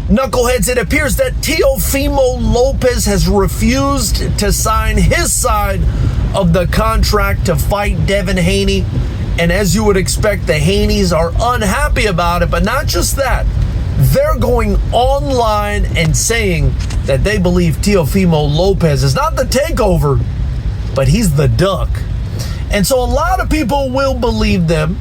Knuckleheads, it appears that Teofimo Lopez has refused to sign his side of the contract to fight Devin Haney. And as you would expect, the Haneys are unhappy about it. But not just that, they're going online and saying that they believe Teofimo Lopez is not the takeover, but he's the duck. And so a lot of people will believe them.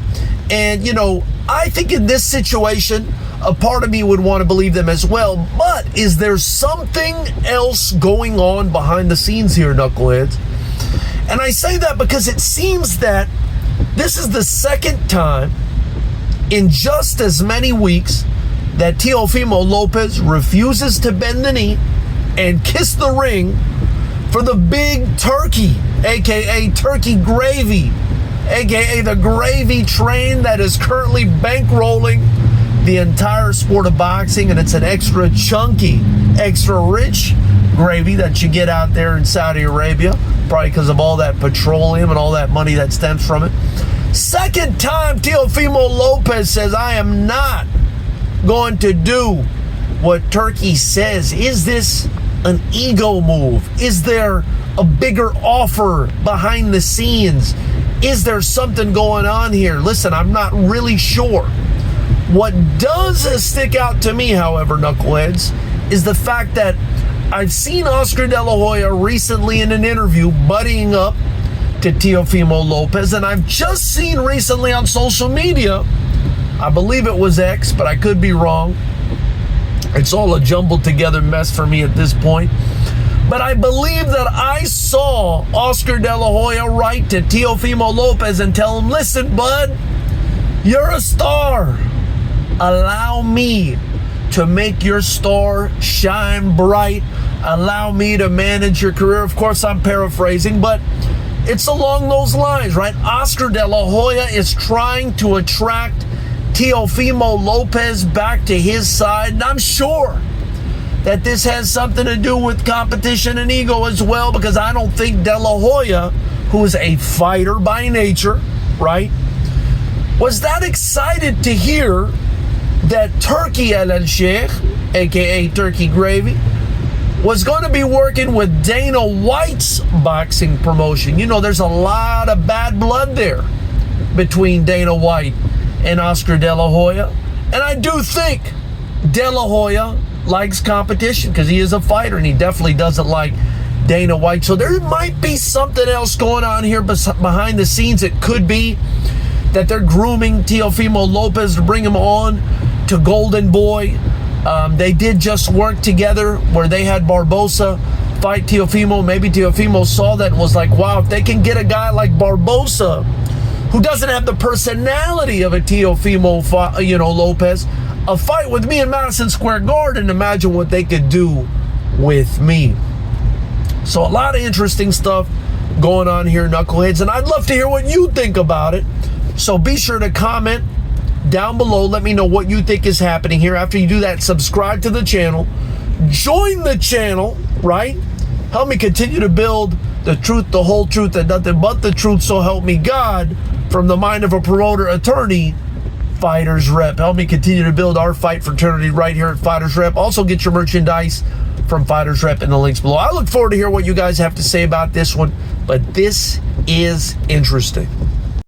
And, you know, I think in this situation, a part of me would want to believe them as well. But is there something else going on behind the scenes here, Knuckleheads? And I say that because it seems that this is the second time in just as many weeks that Teofimo Lopez refuses to bend the knee and kiss the ring for the big turkey, a.k.a. turkey gravy, a.k.a. the gravy train that is currently bankrolling the entire sport of boxing, and it's an extra chunky, extra rich gravy that you get out there in Saudi Arabia, probably because of all that petroleum and all that money that stems from it. Second time Teofimo Lopez says, I am not going to do what Turkey says. Is this an ego move? Is there a bigger offer behind the scenes? Is there something going on here? Listen, I'm not really sure. What does stick out to me, however, Knuckleheads, is the fact that I've seen Oscar De La Hoya recently in an interview buddying up to Teofimo Lopez, and I've just seen recently on social media, I believe it was X, but I could be wrong. It's all a jumbled together mess for me at this point. But I believe that I saw Oscar De La Hoya write to Teofimo Lopez and tell him, listen, bud, you're a star. Allow me to make your star shine bright. Allow me to manage your career. Of course, I'm paraphrasing, but it's along those lines, right? Oscar De La Hoya is trying to attract Teofimo Lopez back to his side, and I'm sure that this has something to do with competition and ego as well, because I don't think De La Hoya, who is a fighter by nature, right, was that excited to hear that Turkey al-Sheikh, a.k.a. Turkey Gravy, was going to be working with Dana White's boxing promotion. You know, there's a lot of bad blood there between Dana White and Oscar De La Hoya. And I do think De La Hoya likes competition because he is a fighter, and he definitely doesn't like Dana White. So there might be something else going on here behind the scenes. It could be that they're grooming Teofimo Lopez to bring him on to Golden Boy. They did just work together where they had Barbosa fight Teofimo. Maybe Teofimo saw that and was like, wow, if they can get a guy like Barbosa, who doesn't have the personality of a Teofimo, Lopez, a fight with me in Madison Square Garden, imagine what they could do with me. So a lot of interesting stuff going on here, Knuckleheads, and I'd love to hear what you think about it. So be sure to comment down below. Let me know what you think is happening here. After you do that, subscribe to the channel. Join the channel, right? Help me continue to build the truth, the whole truth, and nothing but the truth, so help me God. From the mind of a promoter, attorney, FightersRep. Help me continue to build our fight fraternity right here at FightersRep. Also get your merchandise from FightersRep in the links below. I look forward to hear what you guys have to say about this one, but this is interesting.